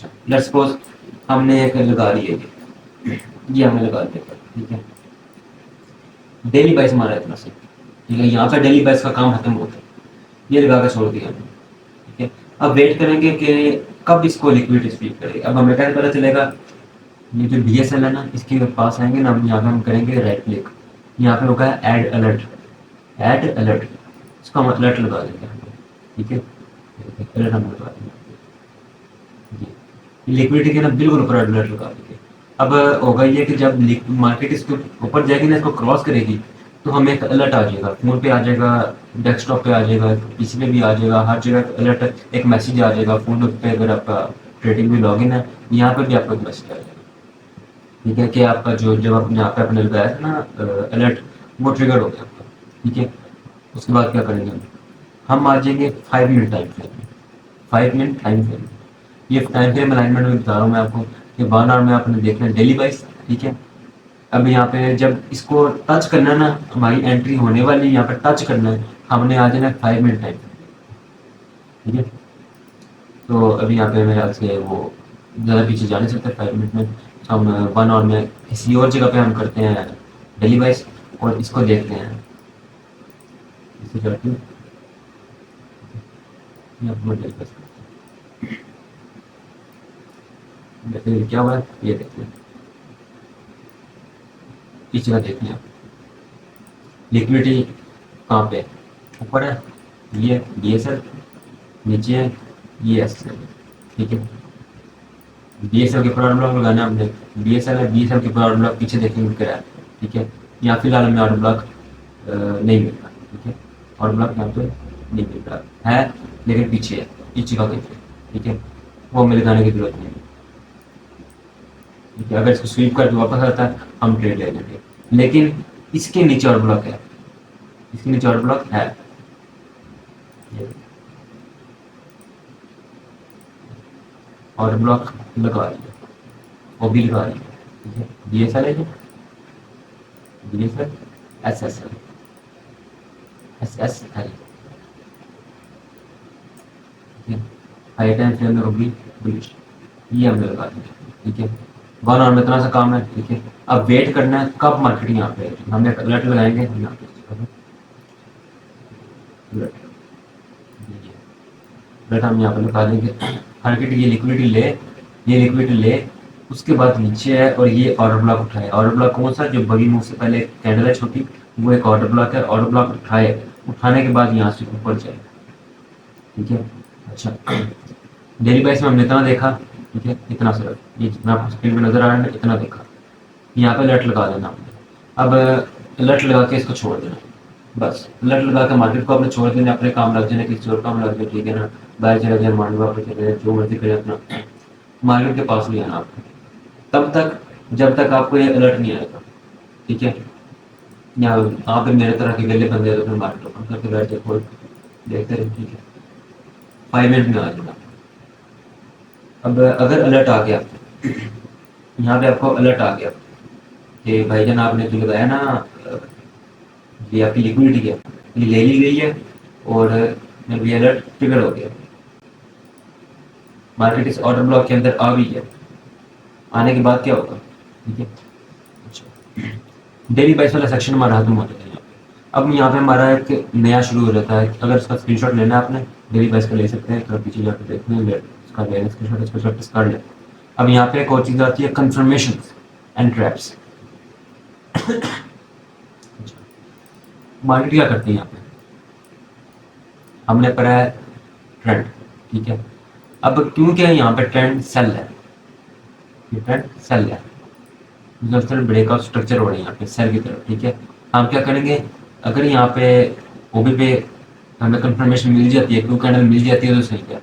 अच्छा, let's suppose हमने एक लगा ली है ये हमने लगा दिया, ठीक है। डेली बेस हमारा इतना से, ठीक है, यहाँ पे डेली बेस का काम खत्म होता है, ये लगा कर छोड़ दिया हमने, ठीक है। अब वेट करेंगे कि कब इसको लिक्विड स्पीड करेगा। अब हमें कैसे पता चलेगा, ये जो DSL है ना, इसके पास आएंगे ना, हम यहाँ पे हम करेंगे राइट क्लिक, यहाँ पे होगा ऐड अलर्ट, ऐड अलर्ट, इसको हम अलर्ट लगा देंगे, ठीक है, अलर्ट हम लगा देंगे, लिक्विडिटी के ना बिल्कुल ऊपर अलर्ट लगा देंगे। अब होगा ये कि जब मार्केट इसके ऊपर जाएगी ना, इसको क्रॉस करेगी, तो हमें एक अलर्ट आ जाएगा, फोन पे आ जाएगा, डेस्कटॉप पे आ जाएगा, पीसी पे भी आ जाएगा, हर जगह अलर्ट, एक मैसेज आ जाएगा फोन पे, अगर आपका ट्रेडिंग में लॉगिन है, यहाँ पे भी आपको एक मैसेज आ जाएगा, ठीक है, कि आपका जो जब आपने यहाँ पे आपने लगाया था ना अलर्ट, वो ट्रिगर हो गया आपका, ठीक है। उसके बाद क्या करेंगे हम आ जाएंगे 5 मिनट टाइम फ्रेम में, 5 मिनट टाइम फ्रेम, ये टाइम फ्रेम अलाइनमेंट में बता रहा हूँ मैं आपको कि 1 आवर में आपने देखना है डेली वाइज, ठीक है। अब यहाँ पे जब इसको टच करना है ना, हमारी एंट्री होने वाली यहाँ पे टच करना है, हमने आ जाना है 5 मिनट टाइम, ठीक है। तो अभी यहाँ पे मेरे ख्याल से वो ज़्यादा पीछे जा नहीं सकते 5 मिनट में, तो हम 1 आवर में किसी और जगह पे हम करते हैं डेली वाइज, और इसको देखते हैं, इसे करते हैं ये अपना डेली वाइज देखते हैं क्या हुआ है, ये देखते हैं इस जगह देखते हैं। लिक्विडिटी कहाँ पे है? ऊपर है, ये DSL, नीचे है ये SL, ठीक है। DSL के ऊपर ऑर्डर ब्लॉक लगाना है हमने, DSL है, DSL के ऊपर ऑर्डर ब्लॉक पीछे देखेंगे क्या है, ठीक है। यहाँ फिलहाल हमें ऑर्डर ब्लॉक नहीं मिल रहा, ठीक है, ऑर्डर ब्लॉक यहाँ पे नहीं मिल रहा है, लेकिन पीछे है, पीछे का देखिए, ठीक है, वो हमें लगाने की जरूरत नहीं है, ठीक है। अगर इसको स्वीप करके वापस आता है हम ट्रेड ले लेंगे, लेकिन इसके नीचे ऑर्डर ब्लॉक है, इसके नीचे ऑर्डर ब्लॉक है, ऑर्डर ब्लॉक लगा दिया, वो भी लगा दिया, ठीक है। DSL है, DSL SSL SSL, ठीक है। हाई टाइम फ्रेम में होगी बुलिश, ये हमने लगा दिया, ठीक है। 1 आवर में इतना सा काम है, ठीक है। अब वेट करना है कब मार्केट यहाँ पे आएगी, हम एक अलर्ट लगाएंगे यहाँ पे, अलर्ट हम यहाँ पे लगा देंगे, मार्केट ये लिक्विडिटी ले, ये लिक्विडिटी ले, उसके बाद नीचे है और ये ऑर्डर ब्लॉक उठाए, ऑर्डर ब्लॉक कौन सा, जो बड़ी मुंह से पहले कैंडल है छोटी, वो एक ऑर्डर ब्लॉक है, ऑर्डर ब्लॉक उठाए, उठाने के बाद यहाँ से ऊपर जाए, ठीक है। अच्छा, डेली बेस में हमने इतना देखा, ठीक है, इतना सिर्फ ये जितना आपको स्क्रीन पे नजर आ रहा है इतना देखा, यहाँ पे अलर्ट लगा देना हमने। अब अलर्ट लगा के इसको छोड़ देना, बस अलर्ट लगा के मार्केट को अपने छोड़ देना, अपने काम लग जाने, किसी और काम लग जाए, ठीक है ना, बाहर चले जाए, मांडवा पे चले जाए, जो मर्जी करे अपना, मार्केट के पास नहीं आना आपको तब तक जब तक आपको ये अलर्ट नहीं आएगा, ठीक है। यहाँ पे मेरे तरह के वेले बंदे तो फिर मार्केट ओपन करके बैठ जाए, खोल देखते रहे, ठीक है, 5 मिनट में आ जाएगा। अब अगर अलर्ट आ गया, यहाँ पे आपको अलर्ट आ गया कि भाईजान आपने जो लगाया ना, ये आपकी लिक्विडिटी है, ये ले ली गई है, और ये अलर्ट ट्रिगर हो गया, मार्केट इस ऑर्डर ब्लॉक के अंदर आ गई है, आने के बाद क्या होगा, ठीक है। अच्छा, डेली बेस वाला सेक्शन हमारा खत्म हो जाता है यहाँ पे। अब यहाँ पे हमारा एक नया शुरू हो जाता है, अगर इसका स्क्रीनशॉट लेना है आपने डेली बेस का ले सकते हैं, थोड़ा पीछे जाकर देखते हैं, इसका लेना स्क्रीनशॉट, इसको शॉर्ट कर लें। अब यहाँ पे एक और चीज़ आती है, कंफर्मेशन एंड ट्रैप्स। मार्केट क्या करती है यहाँ पे, हमने पढ़ा है ट्रेंड, ठीक है। अब क्योंकि यहाँ पे ट्रेंड सेल है, ये ट्रेंड सेल है, मतलब ब्रेकआउट स्ट्रक्चर हो रही है यहाँ पे सेल की तरफ, ठीक है। हम क्या करेंगे, अगर यहाँ पे ओबी पे हमें कंफर्मेशन मिल जाती है, क्यों कैंडल मिल जाती है तो सही है,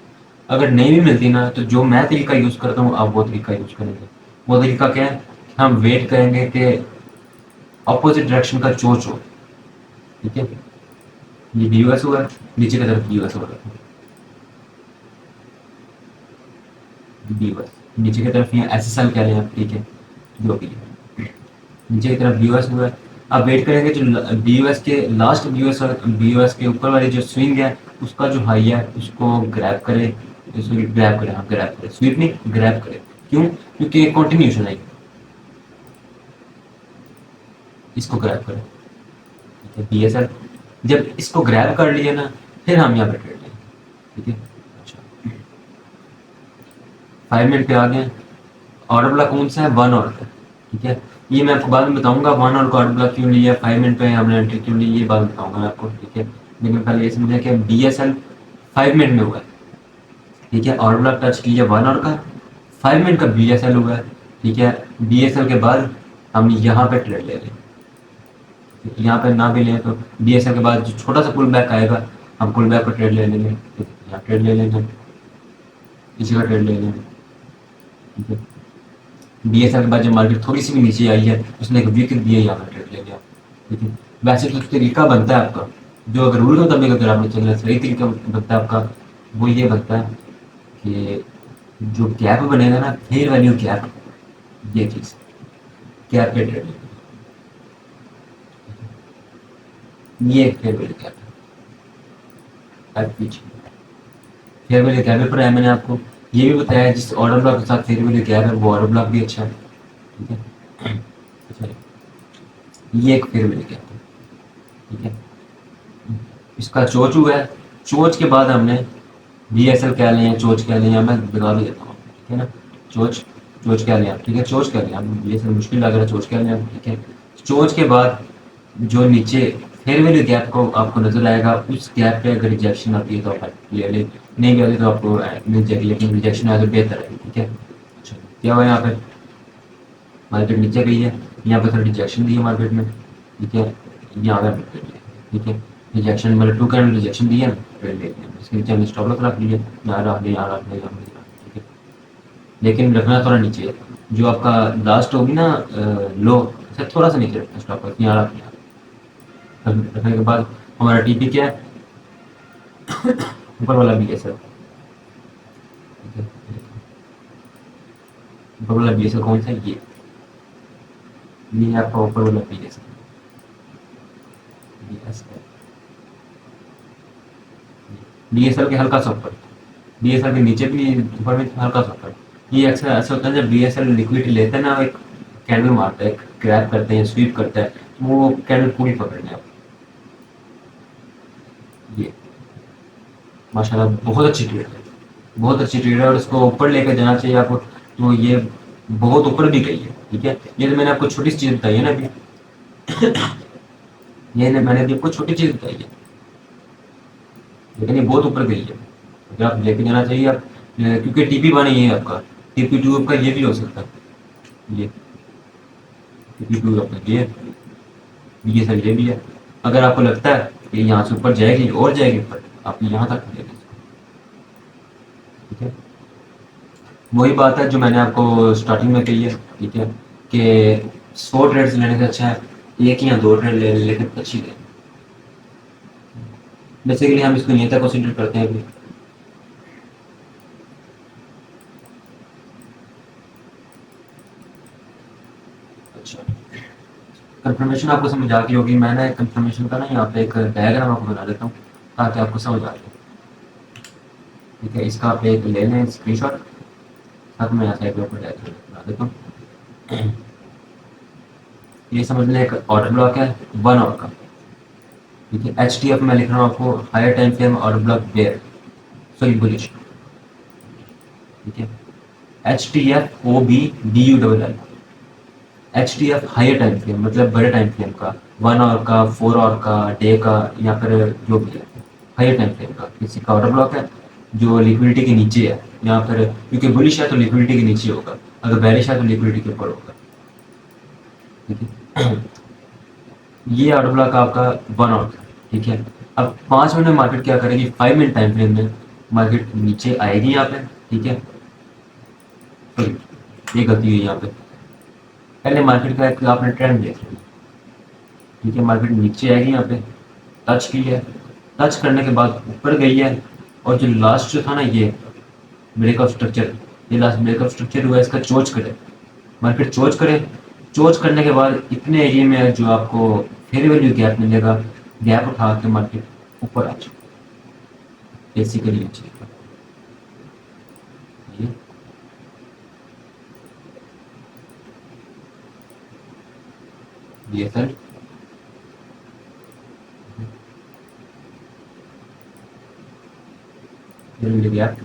अगर नहीं भी मिलती ना, तो जो मैं तरीका यूज़ करता हूँ आप वो तरीका यूज़ करेंगे। वो तरीका क्या है, हम वेट करेंगे कि अपोजिट डायरेक्शन का चोच हो, ठीक है। ये BUS हुआ, नीचे की तरफ BUS हो रहा है, BUS नीचे की तरफ यहाँ SSL कह रहे हैं, ठीक है, जो भी है नीचे की तरफ BUS हुआ है। अब वेट करेंगे जो BUS के लास्ट BUS के ऊपर वाली जो स्विंग है, उसका जो हाई है उसको ग्रैब करे, इसको ग्रैब करें, हाँ ग्रैब करें, स्वीप नहीं ग्रैब करें। क्यों? क्योंकि कंटिन्यूशन है, इसको ग्रैब करें, ठीक है। BSL जब इसको ग्रैब कर लिया ना, फिर हम यहाँ पे ट्रेड लेंगे, ठीक है। अच्छा 5 मिनट पे आ गए। ऑर्डर ब्लॉक कौन सा है? 1 आवर का, ठीक है। ये मैं आपको बाद में बताऊंगा 1 आवर का ऑर्डर ब्लॉक क्यों लिया, 5 मिनट पे हमने एंट्री क्यों ली, ये बात बताऊंगा मैं आपको, ठीक है। लेकिन पहले ये समझे कि BSL 5 मिनट में हुआ है, ठीक है। ऑर्डर ब्लॉक टच किया 1 आवर का, 5 मिनट का BSL हुआ है, ठीक है। BSL के बाद हम यहाँ पे ट्रेड ले रहे हैं, यहाँ पे ना भी लें तो BSL के बाद जो छोटा सा पुल बैक आएगा, हम पुल बैक पर ट्रेड ले लेंगे, यहाँ ट्रेड ले लेंगे, इसी का ट्रेड ले लेंगे, ठीक है। BSL के बाद जब मार्केट थोड़ी सी भी नीचे आई है, उसने एक वीक दिया, यहाँ पर ट्रेड ले लिया, ठीक है। वैसे तो तरीका बनता है आपका, जो अगर रूल के मुताबिक अगर आपने चलना सही तरीका बनता है आपका, वो ये बनता है कि जो गैप बनेगा ना, फेयर वैल्यू गैप, ये चीज़ गैप पे ट्रेड, ये एक फेयर वैल्यू गैप है, फेयर वैल्यू गैप पर है। मैंने आपको ये भी बताया जिस ऑर्डर ब्लॉक के साथ फेयर वैल्यू गैप है वो ऑर्डर ब्लॉक भी अच्छा है, ठीक है। अच्छा, ये एक फेयर वैल्यू गैप है, ठीक है। इसका चोच हुआ है, चोच के बाद हमने BSL क्या लें, चोच क्या लें, मैं बता भी देता हूँ, ठीक है ना। चोच चोच क्या लें आप, ठीक है, चोच क्या लें आप, BSL मुश्किल लग रहा है, चोच क्या लें आप, ठीक है। चोच के बाद जो नीचे फेयर वैल्यू गैप को आपको नजर आएगा, उस गैप पे अगर रिजेक्शन आती है तो आप ले लें, नहीं भी आती तो आपको मिल जाएगी, लेकिन रिजेक्शन आए तो बेहतर है, ठीक है। अच्छा क्या हुआ यहाँ पे, मार्केट नीचे गई है, यहाँ पे थोड़ा रिजेक्शन दी है मार्केट में, ठीक है। यहाँ पे ठीक है, रिजेक्शन मतलब 2 कैंडल रिजेक्शन दिया, ट्रेड ले लिया, इसके नीचे हमने स्टॉप लॉस रख लिया, यहाँ रख लिया, यहाँ रख लिया, ठीक है। लेकिन रखना थोड़ा नीचे है, जो आपका लास्ट होगी ना लो से थोड़ा सा नीचे रखना स्टॉप लॉस, यहाँ रख लिया। रखने के बाद हमारा TP क्या है, ऊपर वाला BSL, ठीक है। ऊपर वाला BSL कौन सा है, ये है आपका ऊपर वाला BSL, BSL के हल्का सा ऊपर, BSL के नीचे भी नहीं, ऊपर में हल्का सा ऊपर। ये अक्सर ऐसा होता है जब BSL लिक्विडिटी लेते हैं ना, एक कैंडल मारता है, ग्रैब करते हैं, स्वीप करता है, तो वो कैंडल पूरी पकड़ने आप, ये माशाल्लाह बहुत अच्छी ट्रेड है, बहुत अच्छी ट्रेड है, और इसको ऊपर लेकर जाना चाहिए आपको। तो ये बहुत ऊपर भी गई है, ठीक है। ये तो मैंने आपको छोटी सी चीज़ बताई है ना अभी, मैंने अभी आपको छोटी चीज़ बताई है, लेकिन ये बहुत ऊपर गई है, अगर आप लेके जाना चाहिए आप, क्योंकि TP1 ये है आपका, TP2 आपका ये भी हो सकता है, ये TP2 आपका ये सर ये भी है। अगर आपको लगता है कि यहाँ से ऊपर जाएगी और जाएगी ऊपर, आप यहाँ तक ले लीजिए, ठीक है। वही बात है जो मैंने आपको स्टार्टिंग में कही है, ठीक है, कि 100 ट्रेड्स लेने से अच्छा है एक या 2 ट्रेड ले लेकिन अच्छी ले। बेसिकली हम इसको नहीं तक कंसिडर करते हैं अभी। अच्छा कंफर्मेशन आपको समझ आ गई होगी, मैंने कंफर्मेशन का ना यहाँ पे एक डायग्राम आपको बना देता हूँ ताकि आपको समझ आ जाए, ठीक है। इसका आप एक ले लें स्क्रीनशॉट, साथ में यहाँ साइड में आपको डायग्राम बना देता हूँ। ये समझ लें एक ऑर्डर ब्लॉक है 1 आवर का, ठीक है। HTF में लिख रहा हूँ आपको, higher time frame order block bear, sorry bullish, ठीक है। HTF OBDULL, HTF higher time frame मतलब बड़े टाइम फ्रेम का, 1 आवर का, 4 आवर का, डे का, या फिर जो भी है हायर टाइम फ्रेम का किसी का ऑर्डर ब्लॉक है जो लिक्विडिटी के नीचे है, या फिर क्योंकि बुलिश है तो लिक्विडिटी के नीचे होगा, अगर बेरिश है तो लिक्विडिटी के ऊपर होगा, ठीक है। ये ऑर्डर ब्लॉक आपका 1 आवर का, ठीक है। अब 5 मिनट में मार्केट क्या करेगी, 5 मिनट टाइम फ्रेम में मार्केट नीचे आएगी यहाँ पे, ठीक है। ये गलती हुई यहाँ पे, पहले मार्केट का एक आपने ट्रेंड देख लिया, ठीक है। मार्केट नीचे आएगी यहाँ पे, टच की है, टच करने के बाद ऊपर गई है, और जो लास्ट जो था ना ये ब्रेकआउट स्ट्रक्चर, ये लास्ट ब्रेकआउट स्ट्रक्चर हुआ है, इसका चोच करे मार्केट, चोच करे, चोच करने के बाद इतने एरिया में जो आपको फेयर वैल्यू गैप मिलेगा, गैप उठा के मार्केट ऊपर आ जाए बेसिकली ये चीज़। ये DSL फेयर वैल्यू गैप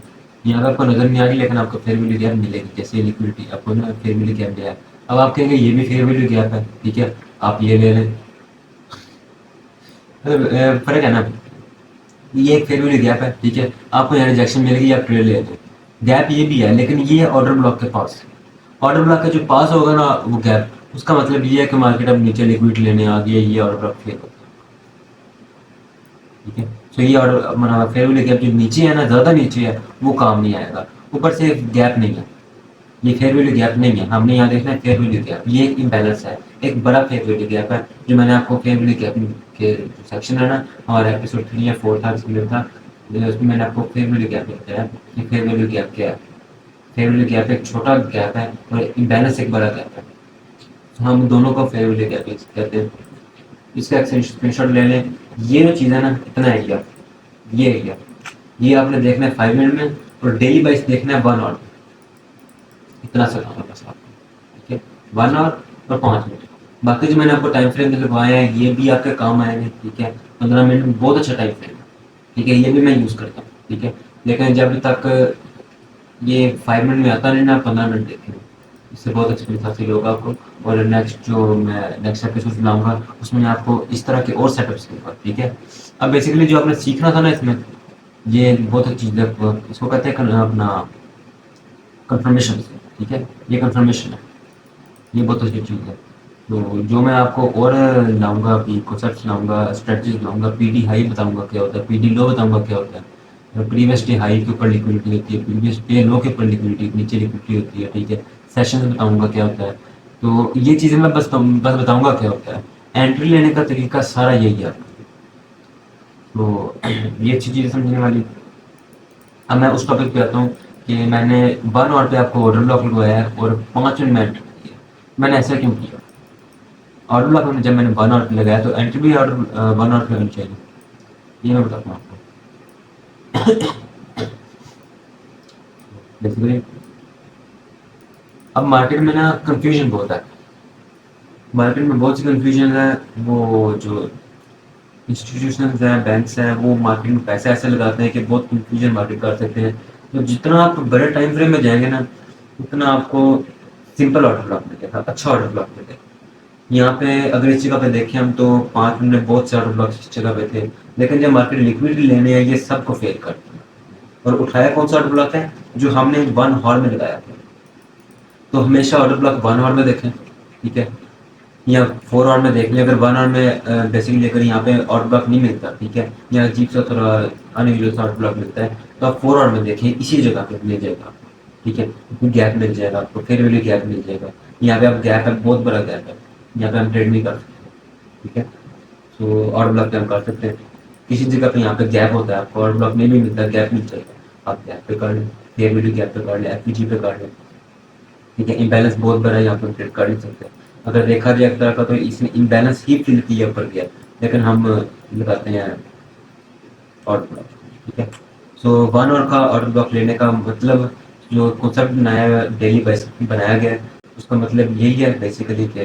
यहाँ पे आपको नजर नहीं आ रही, लेकिन आपको फेयर वैल्यू गैप मिलेगी। जैसे लिक्विडिटी आपको ना फेयर वैल्यू गैप दिया है, अब आप कहेंगे ये भी फेयर वैल्यू गैप है, ठीक है, आप ये ले लें। फर्क है ना, ये एक फेयर वैल्यू गैप है, ठीक है, आपको यहाँ रिजेक्शन मिलेगी, आप ट्रेड ले लें। गैप ये भी है, लेकिन ये है ऑर्डर ब्लॉक के पास। ऑर्डर ब्लॉक का जो पास होगा ना वो गैप, उसका मतलब ये है कि मार्केट अब नीचे लिक्विडिटी लेने आ गई है, ये ऑर्डर ब्लॉक फेल होगा, ठीक है। सो ये ऑर्डर मतलब फेयर वैल्यू गैप जो नीचे है ना, ज़्यादा नीचे है, वो काम नहीं आएगा। ऊपर से गैप नहीं है, ये फेयर वैल्यू गैप नहीं है, हमने यहाँ देखना है फेयर वैल्यू गैप, ये इम्बैलेंस है, एक बड़ा फेयर वैल्यू गैप है, जो मैंने आपको फेयर वैल्यू गैप के सेक्शन है ना, हमारा एपिसोड 3 या 4 था, इसमें था, उसमें मैंने आपको फेयर वैल्यू गैप बताया कि फेयर वैल्यू गैप क्या है। फेयर वैल्यू गैप एक छोटा गैप है और इम्बैलेंस एक बड़ा गैप है, तो हम दोनों को फेयर वैल्यू गैप कहते हैं। इसका स्क्रीनशॉट ले लें। ये जो चीज़ है ना, इतना एरिया, ये एरिया, ये आपने देखना है 5 मिनट में, और डेली वाइज देखना है 1 आवर, इतना सा काम है बस आपको, ठीक है, 1 आवर और 5 मिनट। बाकी जो मैंने आपको टाइम फ्रेम दिलवाया है ये भी आपके काम आएंगे, ठीक है, 15 मिनट में बहुत अच्छा टाइम फ्रेम है, ठीक है, ये भी मैं यूज़ करता हूँ, ठीक है, लेकिन जब तक ये 5 मिनट में आता नहीं ना, 15 मिनट देखें, इससे बहुत एक्सपीरियंस हासिल होगा आपको। और नेक्स्ट जो मैं नेक्स्ट एपिसोड बनाऊंगा उसमें मैं आपको इस तरह के और सेटअप्स दूंगा, ठीक है। अब बेसिकली जो आपने सीखना था ना इसमें, ये बहुत अच्छी चीज़ है, इसको कहते हैं अपना कंफर्मेशन, ठीक है, ये कंफर्मेशन है, ये बहुत अच्छी चीज़ है। तो जो मैं आपको और लाऊंगा, अभी कॉन्सेप्ट लाऊंगा, स्ट्रेटजीज लाऊंगा, पीडी हाई बताऊंगा क्या होता है, पीडी लो बताऊंगा क्या होता है, प्रीवियस डे हाई के ऊपर लिक्विडिटी होती है, प्रीवियस डे लो के ऊपर लिक्विडिटी नीचे लिक्विडिटी होती है, ठीक है, सेशन बताऊंगा क्या होता है। तो ये चीज़ें मैं बस बताऊंगा क्या होता है, एंट्री लेने का तरीका सारा यही है। तो ये अच्छी चीज़ समझने वाली। अब मैं उस टॉपिक पे आता हूँ कि मैंने 1 आवर पे आपको ऑर्डर ब्लॉक लगवाया है और 5 मिनट में एंट्री किया। मैंने ऐसा क्यों किया? ऑर्डर ब्लॉक मैंने जब मैंने 1 आवर पे लगाया तो एंट्री भी ऑर्डर 1 आवर पे होनी चाहिए, ये मैं बताता हूँ आपको। बेसिकली अब मार्केट में ना कंफ्यूजन बहुत है, मार्केट में बहुत सी कंफ्यूजन है। वो जो इंस्टीट्यूशंस हैं, बैंक्स हैं, वो मार्केट में पैसे ऐसे लगाते हैं कि बहुत कंफ्यूजन मार्केट कर सकते हैं। तो जितना आप बड़े टाइम फ्रेम में जाएंगे ना, उतना आपको सिंपल ऑर्डर ब्लॉक मिलेगा, अच्छा ऑर्डर ब्लॉक मिलेगा। यहाँ पे अगर इस जगह पे देखें हम तो 5 मिनट में बहुत से ऑर्डर ब्लॉक इस जगह पे थे, लेकिन जब मार्केट लिक्विडिटी लेने आई ये सबको फेल करती है। और उठाया कौन सा ऑर्डर ब्लॉक है? जो हमने 1 आवर में लगाया था। तो हमेशा ऑर्डर ब्लॉक 1 आवर में देखें, ठीक है, या 4 आवर में देख लें। अगर 1 आवर में बेसिकली अगर यहाँ पे ऑर्डर ब्लॉक नहीं मिलता, ठीक है, या अजीब सा थोड़ा अनयूजुअल सा ऑर्डर ब्लॉक मिलता है, तो आप 4 आवर में देखें, इसी जगह पे मिल जाएगा, ठीक है, गैप मिल जाएगा आपको, फेयर वैल्यू गैप मिल जाएगा। यहाँ पे आप गैप है, बहुत बड़ा गैप है, यहाँ पे हम ट्रेड नहीं कर सकते, ठीक है। तो ऑर्डर ब्लॉक पे हम कर सकते हैं, किसी जगह पे यहाँ पे गैप होता है, आपको ऑर्डर ब्लॉक नहीं भी मिलता, गैप मिल जाएगा, आप गैप पे कर लें, फेयर वैल्यू गैप पे कर लें, एफपीजी पे कर लें, ठीक है। इम्बैलेंस बहुत बड़ा है, यहाँ पर ट्रेड कर नहीं सकते। अगर देखा जाए एक तरह का तो इसने इम्बैलेंस ही फिल किया ऊपर गया, लेकिन हम लगाते हैं ऑर्डर ब्लॉक, ठीक है। सो 1 आवर का ऑर्डर ब्लॉक लेने का मतलब, जो कॉन्सेप्ट बनाया डेली बेस बनाया गया है, उसका मतलब यही है बेसिकली कि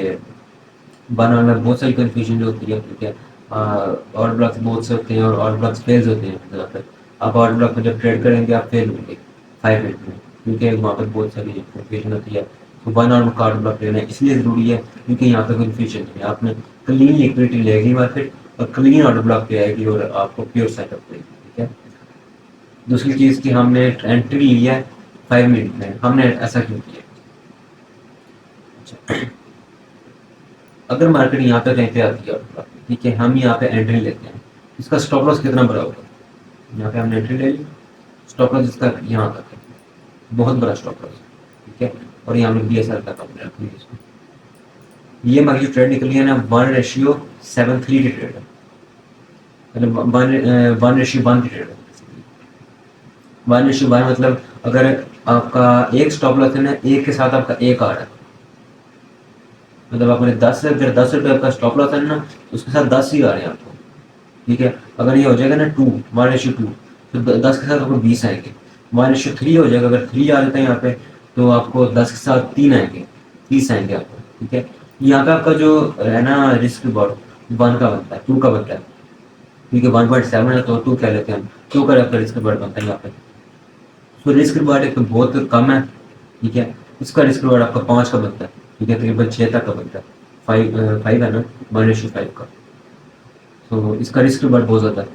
1 आवर में बहुत सारी कन्फ्यूजन होती है, ठीक है। ऑर्डर ब्लॉक्स बहुत से होते हैं और ऑर्डर ब्लॉक्स फेल्स होते हैं ज़्यादातर। आप ऑर्डर ब्लॉक में जब ट्रेड करेंगे आप फेल होंगे 5 मिनट में, क्योंकि वहाँ पर बहुत सारी कन्फ्यूजन होती है। तो 1 आवर में ऑर्डर ब्लॉक लेना इसलिए ज़रूरी है क्योंकि यहाँ पर कन्फ्यूजन है, आपने क्लीन लिक्विडिटी लेगी मार्केट और क्लीन ऑर्डर ब्लॉक पे आएगी और आपको प्योर सेटअप देगी, ठीक है। दूसरी चीज़ की हमने एंट्री ली है 5 मिनट में, हमने ऐसा क्यों किया? अच्छा, अगर मार्केट यहाँ पे कहीं पे आती है, ठीक है, हम यहाँ पे एंट्री लेते हैं, इसका स्टॉप लॉस कितना बड़ा होगा? यहाँ पे हमने एंट्री ले ली, स्टॉप लॉस इसका यहाँ तक है, बहुत बड़ा स्टॉप लॉस, ठीक है। और यहाँ हमने BSR तक हमने रख लिया इसको। ये हमारी जो ट्रेड निकली है ना 1:73 की ट्रेड है, मतलब 1:1 की ट्रेड है। 1:1 मतलब अगर आपका एक स्टॉप लॉस है ना, एक के साथ आपका एक आ रहा है, मतलब आपने 10 रुपये आपका स्टॉप लॉस है ना, तो उसके साथ 10 ही आ रहे हैं आपको, ठीक है। अगर ये हो जाएगा ना 1:2 तो 10 के साथ आपको 20 आएंगे। 1:3 हो जाएगा। अगर 3 आ जाता है यहाँ पे तो आपको 10 के साथ 3 आएंगे, 30 आएंगे आपको, ठीक है। यहाँ पे आपका जो है ना रिस्क रिवॉर्ड 1 का बनता है, 2 का बनता है, क्योंकि 1.7 है तो 2 कह लेते हैं हम, 2 का आपका रिस्क रिवॉर्ड बनता है यहाँ पे। तो रिस्क रिवॉर्ड एक तो बहुत कम है, ठीक है। इसका रिस्क रिवॉर्ड आपका 5 का बनता है, ठीक है, तकरीबन 6 तक का बनता है। 5 है ना, 1:5 का। तो इसका रिस्क रिवॉर्ड बहुत ज़्यादा है।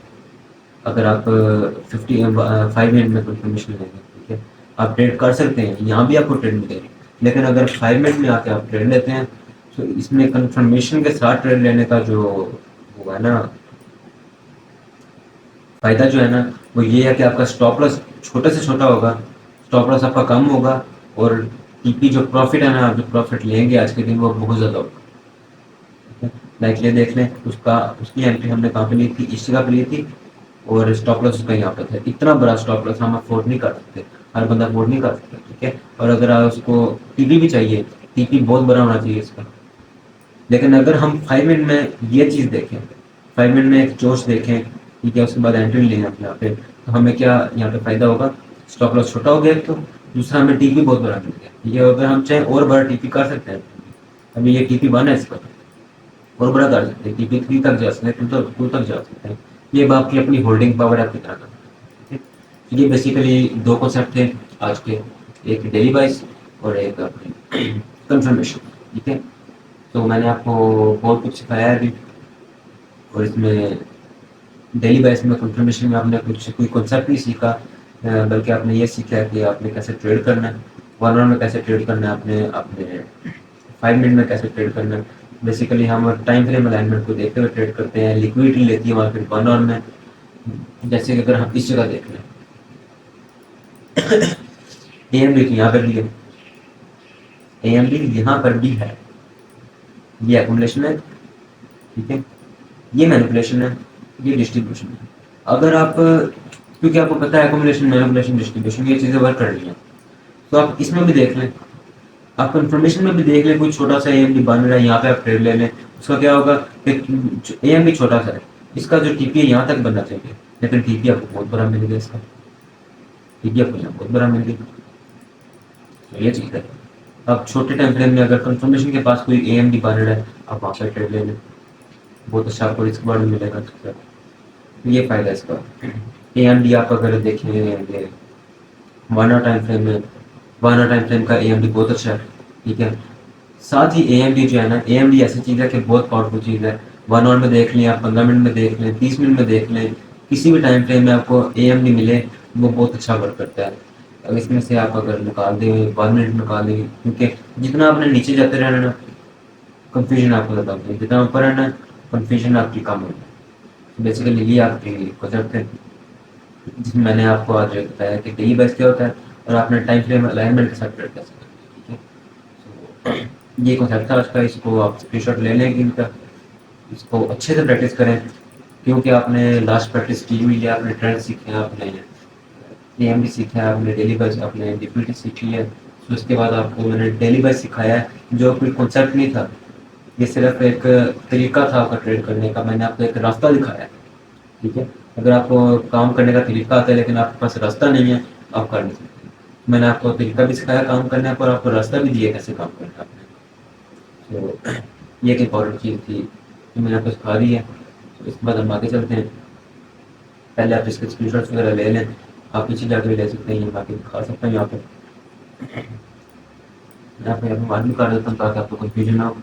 अगर आप 5 मिनट में कंफर्मेशन लेंगे, ठीक है, आप ट्रेड कर सकते हैं, यहाँ भी आपको ट्रेड मिलेगी। लेकिन अगर 5 मिनट में आके आप ट्रेड लेते हैं तो इसमें कंफर्मेशन के साथ ट्रेड लेने का जो वो है ना फ़ायदा जो है ना, वो ये है कि आपका स्टॉप लॉस छोटे से छोटा होगा, स्टॉप लॉस आपका कम होगा, और टीपी जो प्रॉफिट है ना, आप जो प्रॉफिट लेंगे आज के दिन वो बहुत ज़्यादा होगा। लाइक ये देख लें, उसका उसकी एंट्री हमने कहाँ पे ली थी, इस जगह पे ली थी, और स्टॉप लॉस उसका यहाँ पे था। इतना बड़ा स्टॉप लॉस हम अफोर्ड नहीं कर सकते, हर बंदा अफोर्ड नहीं कर सकता, ठीक है। और अगर आप उसको टीपी भी चाहिए, टीपी बहुत बड़ा होना चाहिए इसका। लेकिन अगर हम 5 मिनट में ये चीज़ देखें, 5 मिनट में एक जोश देखें, ठीक है, उसके बाद एंट्री लें अपने यहाँ पे, तो हमें क्या यहाँ पे फ़ायदा होगा, स्टॉप लॉस छोटा हो गया एक तो, दूसरा हमें टीपी बहुत बड़ा मिल गया, ठीक है। अगर हम चाहें और बड़ा टीपी कर सकते हैं, अभी ये टीपी 1 है इसका, और बड़ा कर सकते हैं, टीपी 3 तक जा सकते हैं, 2 तक जा सकते हैं। ये आपकी अपनी होल्डिंग पावर है, आपकी तरह का, ठीक है। ये बेसिकली 2 कॉन्सेप्ट थे आज के, एक डेली वाइज और एक कंफर्मेशन, ठीक है। तो मैंने आपको बहुत कुछ सिखाया है अभी, और इसमें डेली बेस में कंफर्मेशन में आपने कुछ कोई कॉन्सेप्ट नहीं सीखा, बल्कि आपने ये सीखा है कि आपने कैसे ट्रेड करना है, 1 आवर में कैसे ट्रेड करना है, आपने अपने 5 मिनट में कैसे ट्रेड करना है। बेसिकली हम टाइम फ्रेम अलाइनमेंट को देखते हुए ट्रेड करते हैं। लिक्विडिटी लेती है मार्केट 1 आवर में, जैसे कि अगर हम इस जगह देख लें, AMD तो यहाँ पर भी है, AMD यहाँ पर भी है, ये एक्यूमुलेशन है, ठीक है, ये मैनिपुलेशन है, ये डिस्ट्रीब्यूशन है। अगर आप, क्योंकि आपको पता है एक्यूमुलेशन, मैनिपुलेशन, डिस्ट्रीब्यूशन ये चीज़ें वर्क कर रही हैं, तो आप इसमें भी देख लें, आप कंफर्मेशन में भी देख लें, कोई छोटा सा AMD बन रहा है, यहाँ पे आप ट्रेड ले लें। उसका क्या होगा कि AMD छोटा सा है, इसका जो TP है यहाँ तक बनना चाहिए, लेकिन TP आपको बहुत बड़ा मिल गया, इसका TP आपको यहाँ बहुत बड़ा मिल गया। तो ये चीज़ है, आप छोटे टाइम फ्रेम में अगर कंफर्मेशन के पास कोई AMD बन रहा है, आप वहाँ पर ट्रेड ले लें, बहुत अच्छा आपको रिस्क बार मिलेगा। तो ये फ़ायदा है इसका। AMD आप अगर देखें 1 आवर टाइम फ्रेम में, 1 आवर टाइम फ्रेम का AMD बहुत अच्छा है, ठीक है। साथ ही AMD जो है ना, AMD ऐसी चीज़ है कि बहुत पावरफुल चीज़ है। 1 आवर में देख लें, आप 15 मिनट में देख लें, 30 मिनट में देख लें, किसी भी टाइम फ्रेम में आपको AMD मिले, वो बहुत अच्छा वर्क करता है। अब इसमें से आप अगर निकाल दें, 1 मिनट निकाल देंगे, क्योंकि जितना आपने नीचे जाते रहना ना, कंफ्यूजन आपको ज़्यादा होगी, जितना ऊपर है ना, कंफ्यूजन आपकी कम होगी। बेसिकली ये आपकी कॉन्सेप्ट है, जिसमें मैंने आपको आज बताया कि डेली बेस क्या होता है, और आपने टाइम फ्रेम अलाइनमेंट के साथ ट्रेड कैसे करना है, ठीक है। तो ये कॉन्सेप्ट था आज का, इसको आप स्क्रीनशॉट ले लें इनका, इसको अच्छे से प्रैक्टिस करें, क्योंकि आपने लास्ट प्रैक्टिस की हुई है, आपने ट्रेंड सीखे हैं, आपने AMD सीखा है, आपने डेली बेस, आपने डिफिकल्टी सीखी है। तो उसके बाद आपको मैंने डेली बेस सिखाया है, जो कोई कॉन्सेप्ट नहीं था, ये सिर्फ एक तरीका था आपका ट्रेड करने का, मैंने आपको एक रास्ता दिखाया है, ठीक है। अगर आपको काम करने का तरीका आता है लेकिन आपके पास रास्ता नहीं है, आप कर नहीं सकते। मैंने आपको तरीका भी सिखाया काम करने पर, आपको रास्ता भी दिया कैसे काम करना है आपने। तो ये एक इम्पॉर्टेंट चीज़ थी जो मैंने आपको सिखा दी है। तो इसके बाद हम आगे चलते हैं। पहले आप इसके स्क्रीनशॉट्स वगैरह ले लें, आप पीछे जाके भी ले सकते हैं, बाकी दिखा सकते हैं यहाँ पे। मैं आपको यहाँ पे मार्क कर देता हूँ ताकि आपको कन्फ्यूजन ना हो।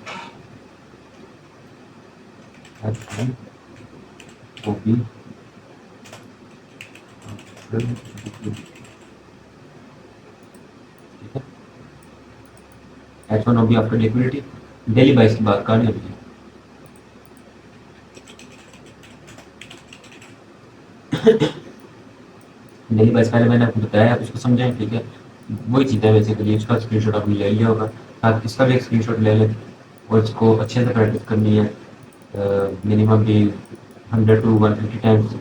कॉपी H1 होगी आपका लिक्विडिटी, डेली बाइस की बात करनी होगी। डेली बाइस पहले मैंने आपको बताया, आप इसको समझें, ठीक है। वही चीज़ है बेसिकली, इसका स्क्रीनशॉट आपने ले लिया होगा, आप इसका भी एक स्क्रीनशॉट ले लें, और इसको अच्छे से प्रैक्टिस करनी है, मिनिमम भी 100 to 150 टाइम्स।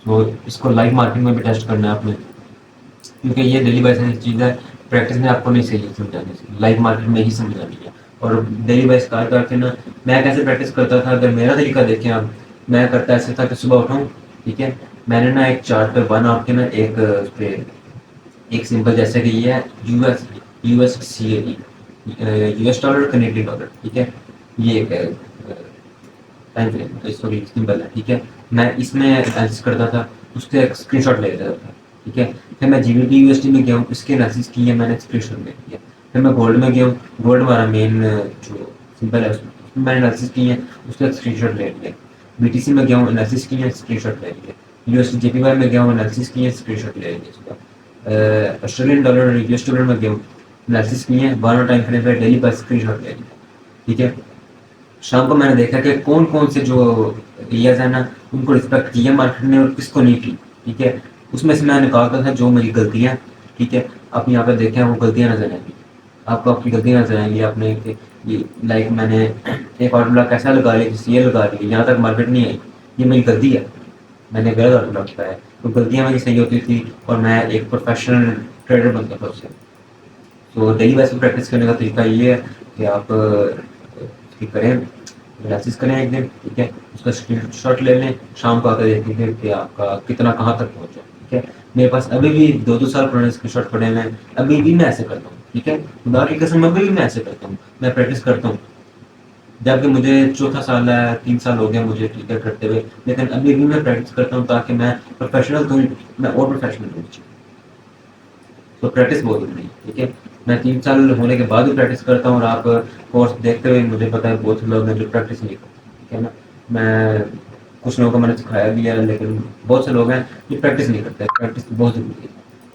तो इसको लाइव मार्केट में भी टेस्ट करना है आपने, क्योंकि ये डेली बेस ऐसी चीज़ है, प्रैक्टिस में आपको नहीं सही समझानी, लाइव मार्केट में ही समझानी है। और डेली बेस कार करके ना, मैं कैसे प्रैक्टिस करता था, अगर मेरा तरीका देखें आप, मैं करता ऐसे था कि सुबह उठाऊँ, ठीक है, मैंने ना एक चार्ट पे 1 आवर के ना एक उस पे एक सिंबल जैसे कि ये है USCAD, US dollar Canadian dollar, ठीक है। ये एक टाइम फ्रेम सॉरी सिंबल है, ठीक है। मैं इसमें एनालिसिस करता था, उसके एक स्क्रीनशॉट ले लेता था, ठीक है। फिर मैं GBP USD में गया हूँ, इसके एनालिसिस किया मैंने, स्क्रीनशॉट ले लिया। फिर मैं गोल्ड में गया हूँ, गोल्ड हमारा मेन जो सिंबल है उसमें मैंने एनालिसिस किया, उसका स्क्रीनशॉट ले लिया। BTC में गया हूँ, एनालिसिस किया, स्क्रीनशॉट ले लिया। USD JPY में गया हूँ, एनालिसिस किया, स्क्रीनशॉट ले लिया उसका। ऑस्ट्रेलियन डॉलर US डॉलर में गया हूँ, एनालिसिस किए, 12 टाइम फ्रेम पे डेली पर स्क्रीनशॉट ले लिया, ठीक है। शाम को मैंने देखा कि कौन कौन से जो एरियाज है ना, उनको रिस्पेक्ट किया मार्केट ने और किसको नहीं की, ठीक है। उसमें से मैंने निकालता था जो मेरी गलतियाँ, ठीक है। आप यहाँ पे देखें वो गलतियाँ नजर आएंगी आपको, आपकी गलतियाँ नजर आएंगी। आपने ये लाइक मैंने एक ऑर्डर ब्लॉक कैसा लगा लिया, जिससे ये लगा लिया, यहाँ तक मार्केट नहीं आई, ये मेरी गलती है, मैंने गलत ऑर्डर ब्लॉक किया है। तो गलतियाँ मेरी सही होती थी और मैं एक प्रोफेशनल ट्रेडर बनता था उससे। तो डेली बेस पे प्रैक्टिस करने का तरीका ये है कि आप उसकी करें, एनालिसिस करें एक दिन, ठीक है। उसका स्क्रीनशॉट ले लें, शाम को आकर देखेंगे कि आपका कितना कहाँ तक पहुँचा, ठीक है। मेरे पास अभी भी 2-2 साल पुराने स्क्रीनशॉट पड़े हैं, अभी भी मैं ऐसे करता हूँ, ठीक है। खुदा की कसम अभी भी मैं ऐसे करता हूँ, मैं प्रैक्टिस करता हूँ। जबकि मुझे चौथा साल है, 3 साल हो गया मुझे, ठीक है, करते हुए, लेकिन अभी भी मैं प्रैक्टिस करता हूँ ताकि मैं प्रोफेशनल दूँ, मैं और प्रोफेशनल दूँ। तो प्रैक्टिस बहुत जरूरी है, ठीक है। मैं 3 साल होने के बाद भी प्रैक्टिस करता हूँ और आप कोर्स देखते हुए मुझे पता है बहुत से लोग हैं जो प्रैक्टिस नहीं करते, ठीक है ना। मैं कुछ लोगों को मैंने सिखाया भी है, लेकिन बहुत से लोग हैं जो प्रैक्टिस नहीं करते। प्रैक्टिस बहुत जरूरी है,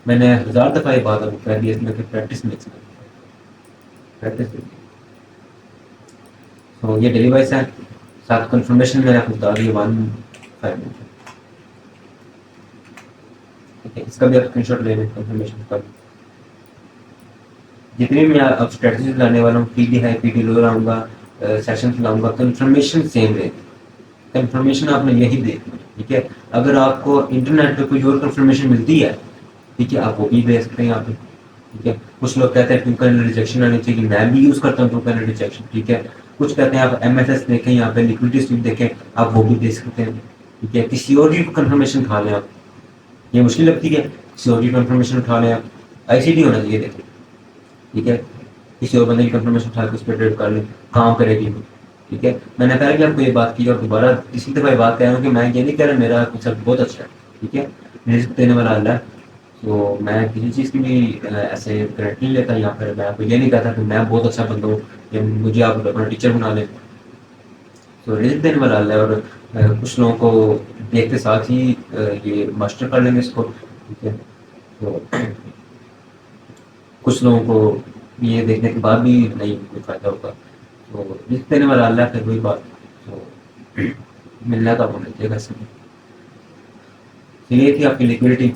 मैंने 1000 दफ़ा ये बात आपको कह दी इसमें कि प्रैक्टिस नहीं करते, प्रैक्टिस। तो ये डेली वाइज है, साथ कंफर्मेशन मैंने आपको बता दी 1-5 मिनट, ठीक है। इसका भी आप स्क्रीनशॉट ले लें कंफर्मेशन का। जितनी मैं अब स्ट्रेटजीज लाने वाला हूँ, PD हाई PD लो लाऊंगा, सेशन लाऊंगा, कंफर्मेशन सेम रहेगी। कंफर्मेशन आपने यही देखना है, ठीक है। अगर आपको इंटरनेट पे कोई और कंफर्मेशन मिलती है, ठीक है, आप वो भी दे सकते हैं यहाँ पे, ठीक है। कुछ लोग कहते हैं टू कैंडल रिजेक्शन आनी चाहिए, मैं भी यूज करता हूँ टू कैंडल रिजेक्शन, ठीक है। कुछ कहते हैं आप MSS देखें, यहाँ पे लिक्विडिटी स्वीप देखें, आप वो भी दे सकते हैं, ठीक है। किसी और की कंफर्मेशन उठा लें आप, ये मुश्किल लगती है, किसी और की कंफर्मेशन उठा लें आप, ICD होना चाहिए देखें, ठीक है। किसी और बंदे की कंफर्मेशन उठा के उस पर ट्रेड कर लें, काम करेगी, ठीक है। मैंने पहले भी आपको ये बात की और दोबारा इसी दफ़ा ये बात कह रहा हूँ कि मैं ये नहीं कह रहा मेरा कंसेप्ट बहुत अच्छा है, ठीक है। रिस्क देने वाला अल्लाह है, तो मैं किसी चीज़ की भी ऐसे गारंटी नहीं लेता। यहाँ पर मैं आपको ये नहीं कहता कि मैं बहुत अच्छा बंदा हूँ या मुझे आप अपना टीचर बना लें। तो रिस्क देने वाला अल्लाह है और कुछ लोगों को देखते साथ ही ये मास्टर कर लेंगे इसको, ठीक है। तो कुछ लोगों को ये देखने के बाद भी नहीं कोई फ़ायदा होगा। तो रिस्क देने वाला अल्लाह है, फिर वही बात। तो मिलना तो आपको मिल जाएगा इसमें। तो ये थी आपकी लिक्विडिटी,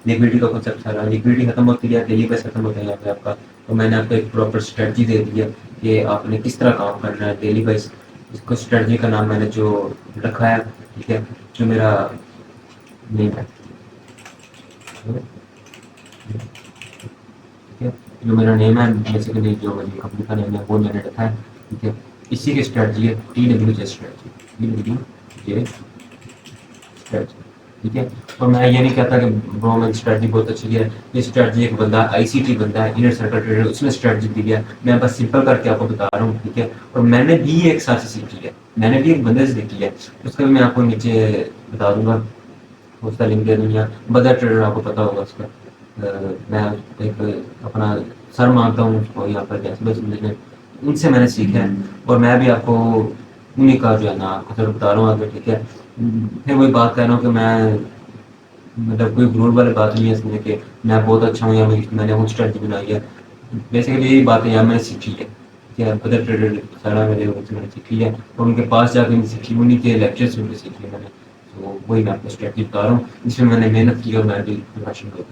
लिक्विडिटी का कॉन्सेप्ट सारा। लिक्विडिटी खत्म होती है, डेली बेस खत्म होता है यहाँ पे आपका। तो मैंने आपको एक प्रॉपर स्ट्रेटजी दे दी है कि आपने किस तरह काम करना है डेली बेस। इसको स्ट्रेटजी का नाम मैंने जो रखा है, ठीक है, जो मेरा नेम है, ठीक है, जो मेरा नेम है बेसिकली, जो मेरी कंपनी का नेम है वो मैंने रखा है, ठीक है। इसी की स्ट्रेटजी है TWJ स्ट्रेटजी, TWJ स्ट्रेटजी, ठीक है। और मैं ये नहीं कहता कि ब्रो मेरी स्ट्रेटजी बहुत अच्छी है, ये स्ट्रेटजी एक बंदा ICT बंदा है, इनर सर्कल ट्रेडर, उसने स्ट्रेटजी दी है, मैं बस सिंपल करके आपको बता रहा हूँ, ठीक है। और मैंने भी एक साथ से सीखी है, मैंने भी एक बंदे से सीखी है, उसका भी मैं आपको नीचे बता दूंगा, उसका लिंक दे दूँगा। बदर ट्रेडर आपको पता होगा उसका। मैं एक अपना सर मानता हूँ उसको यहाँ पर जैसे बस मैंने उनसे मैंने सीखा है और मैं भी आपको उन्हीं का जो है ना आपको सर बता रहा हूँ आगे, ठीक है। फिर वही बात कर रहा हूँ कि मैं मतलब कोई गुरूर वाली बात नहीं है इसमें कि मैं बहुत अच्छा हूँ या मैंने वो स्ट्रेटजी बनाई है। बेसिकली यही बात है, यार मैंने सीखी है, ठीक है। बदर ट्रेडर सारा मेरे उनसे मैंने सीखी है और उनके पास जाकर मैंने सीखी, उन्हीं के लेक्चर्स में सीखी है मैंने। तो वही मैं आपको स्ट्रेटजी बता रहा हूँ जिसमें मैंने मेहनत की और मैं भी प्रोफेशन को